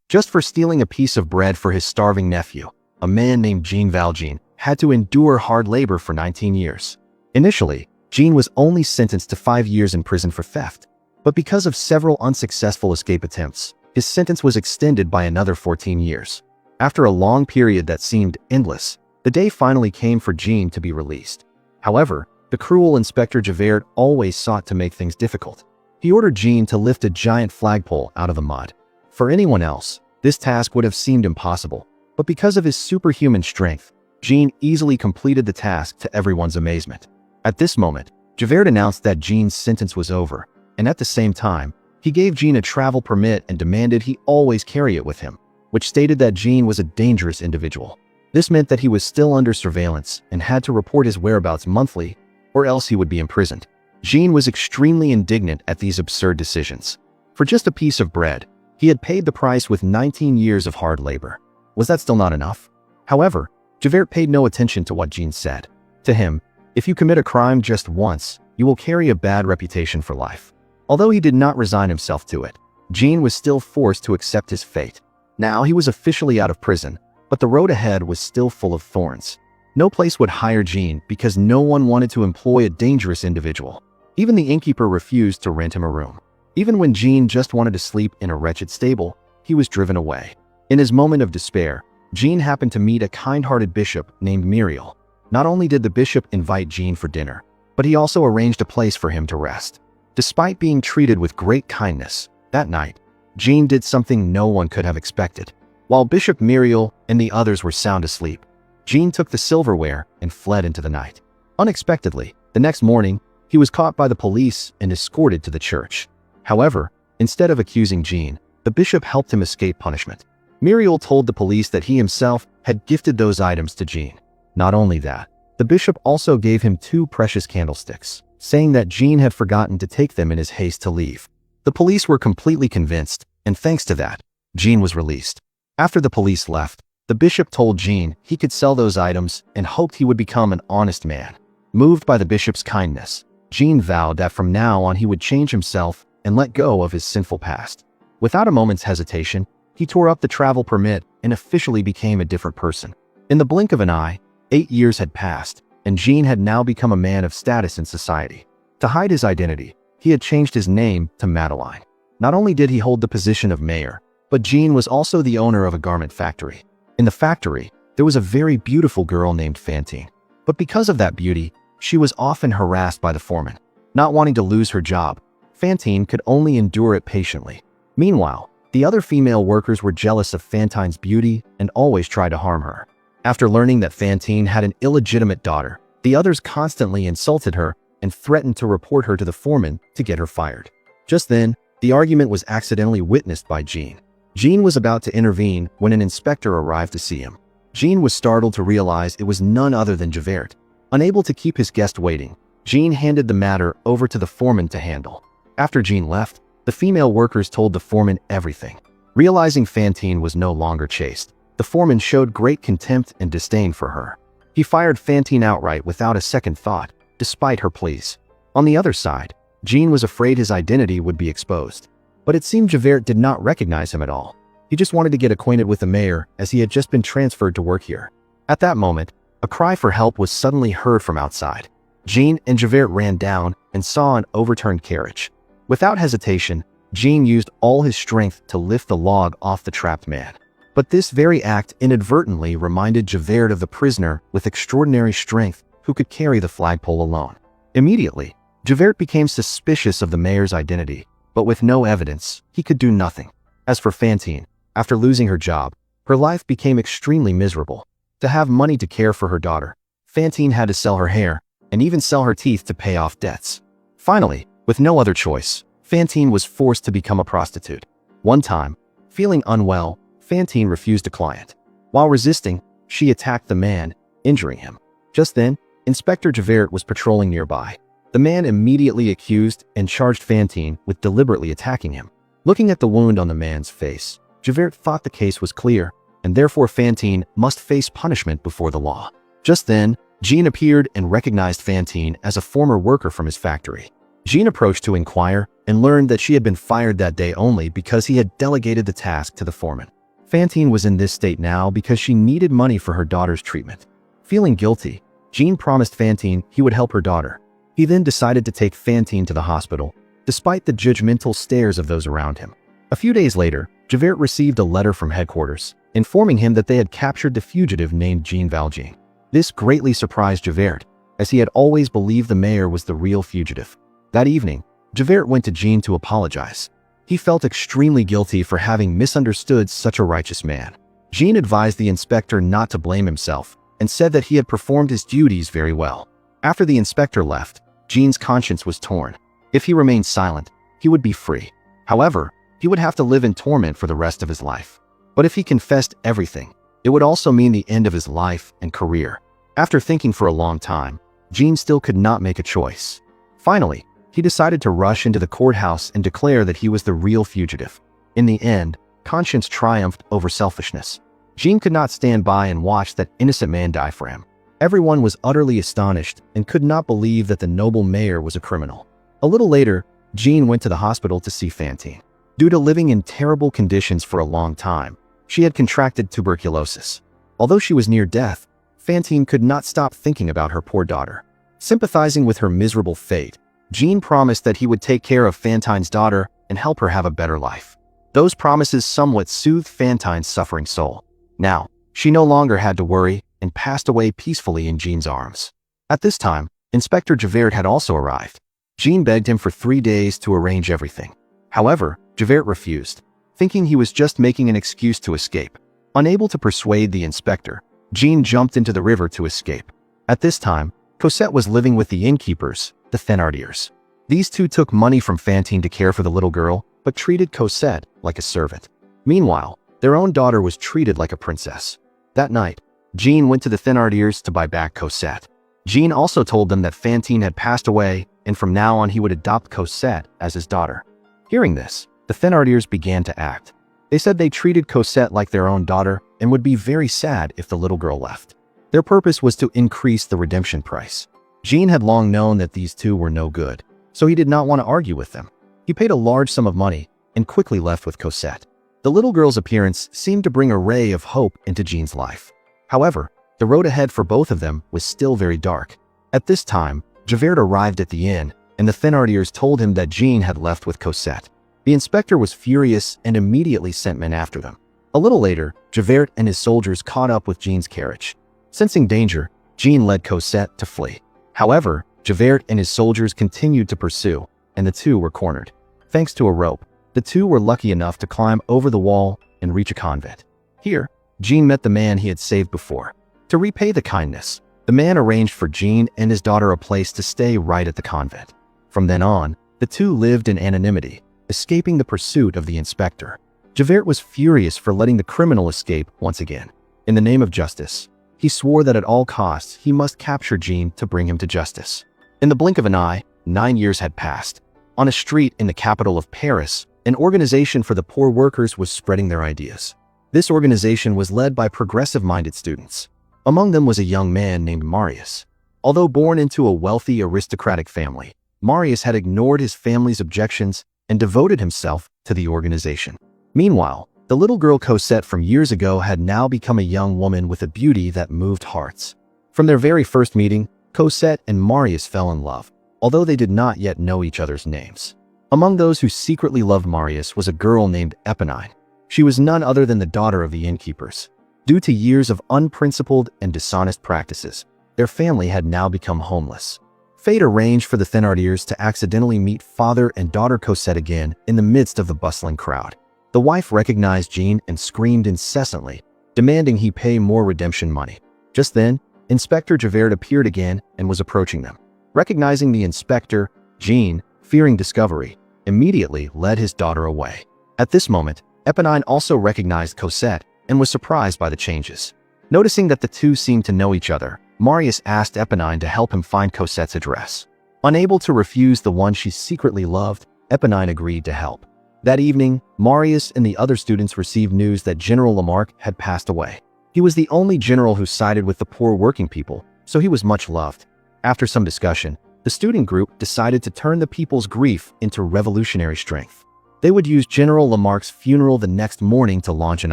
just for stealing a piece of bread for his starving nephew. A man named Jean Valjean had to endure hard labor for 19 years. Initially, Jean was only sentenced to 5 years in prison for theft, but because of several unsuccessful escape attempts, his sentence was extended by another 14 years. After a long period that seemed endless, the day finally came for Jean to be released. However, the cruel Inspector Javert always sought to make things difficult. He ordered Jean to lift a giant flagpole out of the mud. For anyone else, this task would have seemed impossible, but because of his superhuman strength, Jean easily completed the task to everyone's amazement. At this moment, Javert announced that Jean's sentence was over, and at the same time, he gave Jean a travel permit and demanded he always carry it with him, which stated that Jean was a dangerous individual. This meant that he was still under surveillance and had to report his whereabouts monthly, or else he would be imprisoned. Jean was extremely indignant at these absurd decisions. For just a piece of bread, he had paid the price with 19 years of hard labor. Was that still not enough? However, Javert paid no attention to what Jean said. To him, if you commit a crime just once, you will carry a bad reputation for life. Although he did not resign himself to it, Jean was still forced to accept his fate. Now he was officially out of prison, but the road ahead was still full of thorns. No place would hire Jean because no one wanted to employ a dangerous individual. Even the innkeeper refused to rent him a room. Even when Jean just wanted to sleep in a wretched stable, he was driven away. In his moment of despair, Jean happened to meet a kind-hearted bishop named Misérable. Not only did the bishop invite Jean for dinner, but he also arranged a place for him to rest. Despite being treated with great kindness, that night, Jean did something no one could have expected. While Bishop Misérable and the others were sound asleep, Jean took the silverware and fled into the night. Unexpectedly, the next morning, he was caught by the police and escorted to the church. However, instead of accusing Jean, the bishop helped him escape punishment. Misérable told the police that he himself had gifted those items to Jean. Not only that, the bishop also gave him 2 precious candlesticks, saying that Jean had forgotten to take them in his haste to leave. The police were completely convinced, and thanks to that, Jean was released. After the police left, the bishop told Jean he could sell those items and hoped he would become an honest man. Moved by the bishop's kindness, Jean vowed that from now on he would change himself and let go of his sinful past. Without a moment's hesitation, he tore up the travel permit and officially became a different person. In the blink of an eye, 8 years had passed, and Jean had now become a man of status in society. To hide his identity, he had changed his name to Madeleine. Not only did he hold the position of mayor, but Jean was also the owner of a garment factory. In the factory, there was a very beautiful girl named Fantine. But because of that beauty, she was often harassed by the foreman. Not wanting to lose her job, Fantine could only endure it patiently. Meanwhile, the other female workers were jealous of Fantine's beauty and always tried to harm her. After learning that Fantine had an illegitimate daughter, the others constantly insulted her and threatened to report her to the foreman to get her fired. Just then, the argument was accidentally witnessed by Jean. Jean was about to intervene when an inspector arrived to see him. Jean was startled to realize it was none other than Javert. Unable to keep his guest waiting, Jean handed the matter over to the foreman to handle. After Jean left, the female workers told the foreman everything. Realizing Fantine was no longer chaste, the foreman showed great contempt and disdain for her. He fired Fantine outright without a second thought, despite her pleas. On the other side, Jean was afraid his identity would be exposed. But it seemed Javert did not recognize him at all. He just wanted to get acquainted with the mayor as he had just been transferred to work here. At that moment, a cry for help was suddenly heard from outside. Jean and Javert ran down and saw an overturned carriage. Without hesitation, Jean used all his strength to lift the log off the trapped man. But this very act inadvertently reminded Javert of the prisoner with extraordinary strength who could carry the flagpole alone. Immediately, Javert became suspicious of the mayor's identity, but with no evidence, he could do nothing. As for Fantine, after losing her job, her life became extremely miserable. To have money to care for her daughter, Fantine had to sell her hair and even sell her teeth to pay off debts. Finally, with no other choice, Fantine was forced to become a prostitute. One time, feeling unwell, Fantine refused a client. While resisting, she attacked the man, injuring him. Just then, Inspector Javert was patrolling nearby. The man immediately accused and charged Fantine with deliberately attacking him. Looking at the wound on the man's face, Javert thought the case was clear, and therefore Fantine must face punishment before the law. Just then, Jean appeared and recognized Fantine as a former worker from his factory. Jean approached to inquire and learned that she had been fired that day only because he had delegated the task to the foreman. Fantine was in this state now because she needed money for her daughter's treatment. Feeling guilty, Jean promised Fantine he would help her daughter. He then decided to take Fantine to the hospital, despite the judgmental stares of those around him. A few days later, Javert received a letter from headquarters, informing him that they had captured the fugitive named Jean Valjean. This greatly surprised Javert, as he had always believed the mayor was the real fugitive. That evening, Javert went to Jean to apologize. He felt extremely guilty for having misunderstood such a righteous man. Jean advised the inspector not to blame himself and said that he had performed his duties very well. After the inspector left, Jean's conscience was torn. If he remained silent, he would be free. However, he would have to live in torment for the rest of his life. But if he confessed everything, it would also mean the end of his life and career. After thinking for a long time, Jean still could not make a choice. Finally, he decided to rush into the courthouse and declare that he was the real fugitive. In the end, conscience triumphed over selfishness. Jean could not stand by and watch that innocent man die for him. Everyone was utterly astonished and could not believe that the noble mayor was a criminal. A little later, Jean went to the hospital to see Fantine. Due to living in terrible conditions for a long time, she had contracted tuberculosis. Although she was near death, Fantine could not stop thinking about her poor daughter. Sympathizing with her miserable fate, Jean promised that he would take care of Fantine's daughter and help her have a better life. Those promises somewhat soothed Fantine's suffering soul. Now, she no longer had to worry and passed away peacefully in Jean's arms. At this time, Inspector Javert had also arrived. Jean begged him for 3 days to arrange everything. However, Javert refused, thinking he was just making an excuse to escape. Unable to persuade the inspector, Jean jumped into the river to escape. At this time, Cosette was living with the innkeepers, the Thénardiers. These two took money from Fantine to care for the little girl, but treated Cosette like a servant. Meanwhile, their own daughter was treated like a princess. That night, Jean went to the Thénardiers to buy back Cosette. Jean also told them that Fantine had passed away, and from now on he would adopt Cosette as his daughter. Hearing this, the Thénardiers began to act. They said they treated Cosette like their own daughter and would be very sad if the little girl left. Their purpose was to increase the redemption price. Jean had long known that these two were no good, so he did not want to argue with them. He paid a large sum of money and quickly left with Cosette. The little girl's appearance seemed to bring a ray of hope into Jean's life. However, the road ahead for both of them was still very dark. At this time, Javert arrived at the inn, and the Thénardiers told him that Jean had left with Cosette. The inspector was furious and immediately sent men after them. A little later, Javert and his soldiers caught up with Jean's carriage. Sensing danger, Jean led Cosette to flee. However, Javert and his soldiers continued to pursue, and the two were cornered. Thanks to a rope, the two were lucky enough to climb over the wall and reach a convent. Here, Jean met the man he had saved before. To repay the kindness, the man arranged for Jean and his daughter a place to stay right at the convent. From then on, the two lived in anonymity, escaping the pursuit of the inspector. Javert was furious for letting the criminal escape once again. In the name of justice, he swore that at all costs he must capture Jean to bring him to justice. In the blink of an eye, 9 years had passed. On a street in the capital of Paris, an organization for the poor workers was spreading their ideas. This organization was led by progressive-minded students. Among them was a young man named Marius. Although born into a wealthy aristocratic family, Marius had ignored his family's objections and devoted himself to the organization. Meanwhile, the little girl Cosette from years ago had now become a young woman with a beauty that moved hearts. From their very first meeting, Cosette and Marius fell in love, although they did not yet know each other's names. Among those who secretly loved Marius was a girl named Eponine. She was none other than the daughter of the innkeepers. Due to years of unprincipled and dishonest practices, their family had now become homeless. Fate arranged for the Thénardiers to accidentally meet father and daughter Cosette again in the midst of the bustling crowd. The wife recognized Jean and screamed incessantly, demanding he pay more redemption money. Just then, Inspector Javert appeared again and was approaching them. Recognizing the inspector, Jean, fearing discovery, immediately led his daughter away. At this moment, Eponine also recognized Cosette and was surprised by the changes. Noticing that the two seemed to know each other, Marius asked Eponine to help him find Cosette's address. Unable to refuse the one she secretly loved, Eponine agreed to help. That evening, Marius and the other students received news that General Lamarck had passed away. He was the only general who sided with the poor working people, so he was much loved. After some discussion, the student group decided to turn the people's grief into revolutionary strength. They would use General Lamarck's funeral the next morning to launch an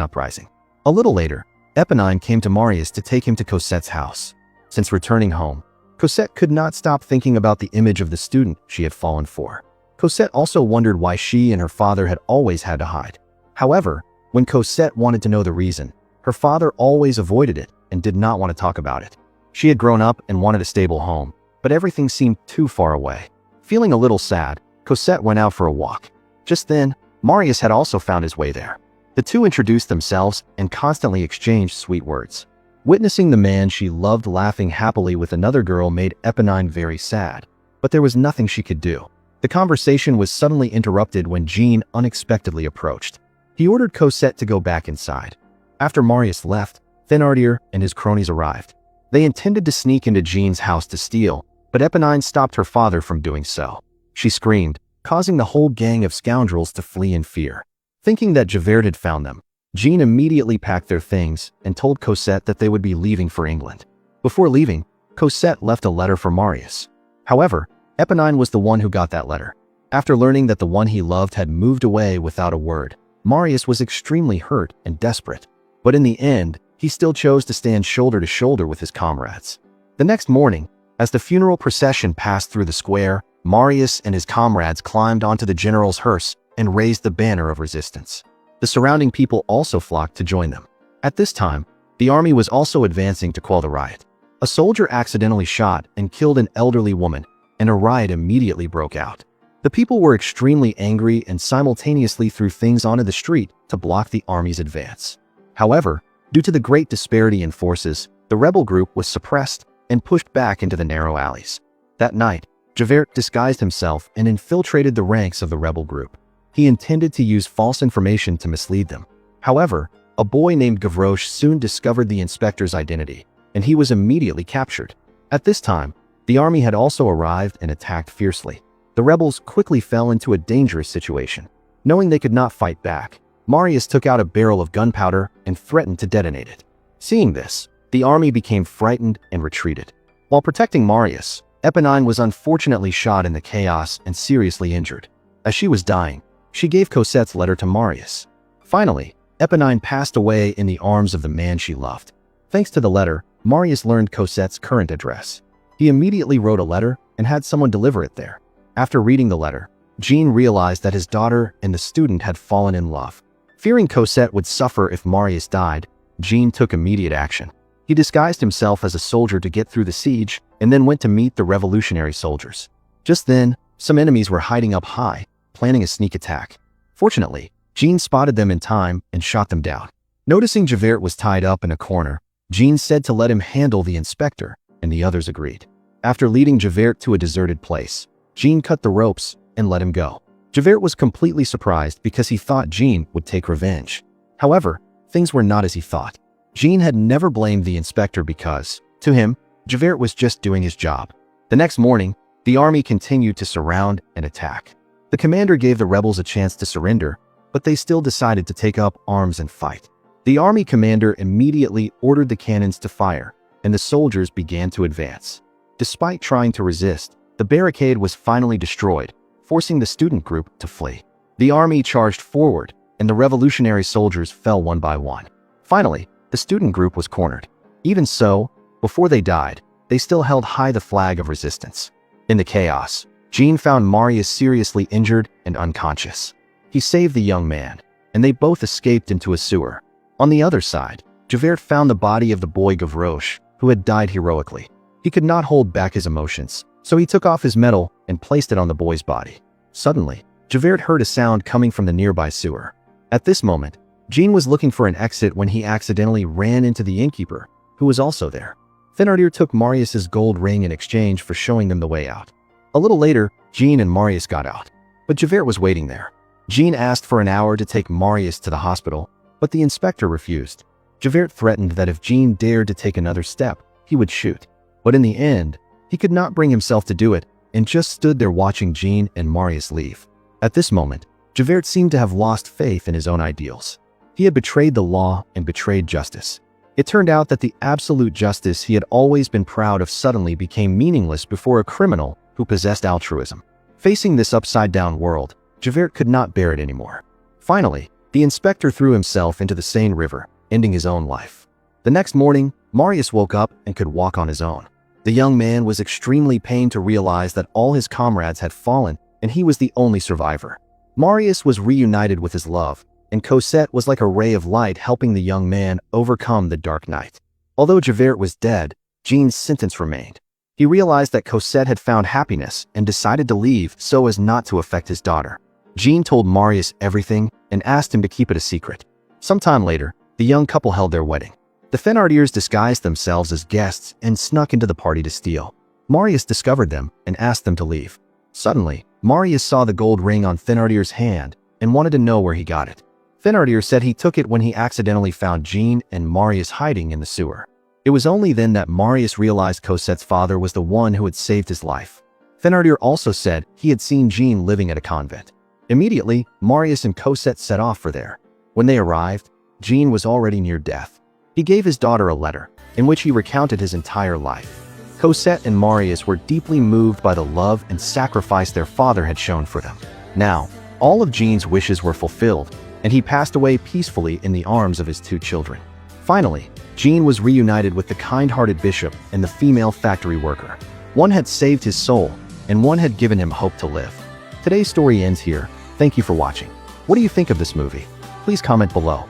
uprising. A little later, Eponine came to Marius to take him to Cosette's house. Since returning home, Cosette could not stop thinking about the image of the student she had fallen for. Cosette also wondered why she and her father had always had to hide. However, when Cosette wanted to know the reason, her father always avoided it and did not want to talk about it. She had grown up and wanted a stable home, but everything seemed too far away. Feeling a little sad, Cosette went out for a walk. Just then, Marius had also found his way there. The two introduced themselves and constantly exchanged sweet words. Witnessing the man she loved laughing happily with another girl made Eponine very sad, but there was nothing she could do. The conversation was suddenly interrupted when Jean unexpectedly approached. He ordered Cosette to go back inside. After Marius left, Thénardier and his cronies arrived. They intended to sneak into Jean's house to steal, but Eponine stopped her father from doing so. She screamed, causing the whole gang of scoundrels to flee in fear. Thinking that Javert had found them, Jean immediately packed their things and told Cosette that they would be leaving for England. Before leaving, Cosette left a letter for Marius. However, Eponine was the one who got that letter. After learning that the one he loved had moved away without a word, Marius was extremely hurt and desperate. But in the end, he still chose to stand shoulder to shoulder with his comrades. The next morning, as the funeral procession passed through the square, Marius and his comrades climbed onto the general's hearse and raised the banner of resistance. The surrounding people also flocked to join them. At this time, the army was also advancing to quell the riot. A soldier accidentally shot and killed an elderly woman, and a riot immediately broke out. The people were extremely angry and simultaneously threw things onto the street to block the army's advance. However, due to the great disparity in forces, the rebel group was suppressed and pushed back into the narrow alleys. That night, Javert disguised himself and infiltrated the ranks of the rebel group. He intended to use false information to mislead them. However, a boy named Gavroche soon discovered the inspector's identity, and he was immediately captured. At this time, the army had also arrived and attacked fiercely. The rebels quickly fell into a dangerous situation. Knowing they could not fight back, Marius took out a barrel of gunpowder and threatened to detonate it. Seeing this, the army became frightened and retreated. While protecting Marius, Eponine was unfortunately shot in the chaos and seriously injured. As she was dying, she gave Cosette's letter to Marius. Finally, Eponine passed away in the arms of the man she loved. Thanks to the letter, Marius learned Cosette's current address. He immediately wrote a letter and had someone deliver it there. After reading the letter, Jean realized that his daughter and the student had fallen in love. Fearing Cosette would suffer if Marius died, Jean took immediate action. He disguised himself as a soldier to get through the siege and then went to meet the revolutionary soldiers. Just then, some enemies were hiding up high, planning a sneak attack. Fortunately, Jean spotted them in time and shot them down. Noticing Javert was tied up in a corner, Jean said to let him handle the inspector, and the others agreed. After leading Javert to a deserted place, Jean cut the ropes and let him go. Javert was completely surprised because he thought Jean would take revenge. However, things were not as he thought. Jean had never blamed the inspector because, to him, Javert was just doing his job. The next morning, the army continued to surround and attack. The commander gave the rebels a chance to surrender, but they still decided to take up arms and fight. The army commander immediately ordered the cannons to fire, and the soldiers began to advance. Despite trying to resist, the barricade was finally destroyed, forcing the student group to flee. The army charged forward, and the revolutionary soldiers fell one by one. Finally, the student group was cornered. Even so, before they died, they still held high the flag of resistance. In the chaos, Jean found Marius seriously injured and unconscious. He saved the young man, and they both escaped into a sewer. On the other side, Javert found the body of the boy Gavroche, who had died heroically. He could not hold back his emotions, so he took off his medal and placed it on the boy's body. Suddenly, Javert heard a sound coming from the nearby sewer. At this moment, Jean was looking for an exit when he accidentally ran into the innkeeper, who was also there. Thénardier took Marius's gold ring in exchange for showing them the way out. A little later, Jean and Marius got out, but Javert was waiting there. Jean asked for an hour to take Marius to the hospital, but the inspector refused. Javert threatened that if Jean dared to take another step, he would shoot. But in the end, he could not bring himself to do it and just stood there watching Jean and Marius leave. At this moment, Javert seemed to have lost faith in his own ideals. He had betrayed the law and betrayed justice. It turned out that the absolute justice he had always been proud of suddenly became meaningless before a criminal who possessed altruism. Facing this upside-down world, Javert could not bear it anymore. Finally, the inspector threw himself into the Seine River, ending his own life. The next morning, Marius woke up and could walk on his own. The young man was extremely pained to realize that all his comrades had fallen and he was the only survivor. Marius was reunited with his love, and Cosette was like a ray of light helping the young man overcome the dark night. Although Javert was dead, Jean's sentence remained. He realized that Cosette had found happiness and decided to leave so as not to affect his daughter. Jean told Marius everything and asked him to keep it a secret. Sometime later, the young couple held their wedding. The Thénardiers disguised themselves as guests and snuck into the party to steal. Marius discovered them and asked them to leave. Suddenly, Marius saw the gold ring on Thénardier's hand and wanted to know where he got it. Thénardier said he took it when he accidentally found Jean and Marius hiding in the sewer. It was only then that Marius realized Cosette's father was the one who had saved his life. Thénardier also said he had seen Jean living at a convent. Immediately, Marius and Cosette set off for there. When they arrived, Jean was already near death. He gave his daughter a letter, in which he recounted his entire life. Cosette and Marius were deeply moved by the love and sacrifice their father had shown for them. Now, all of Jean's wishes were fulfilled, and he passed away peacefully in the arms of his two children. Finally, Jean was reunited with the kind-hearted bishop and the female factory worker. One had saved his soul, and one had given him hope to live. Today's story ends here. Thank you for watching. What do you think of this movie? Please comment below.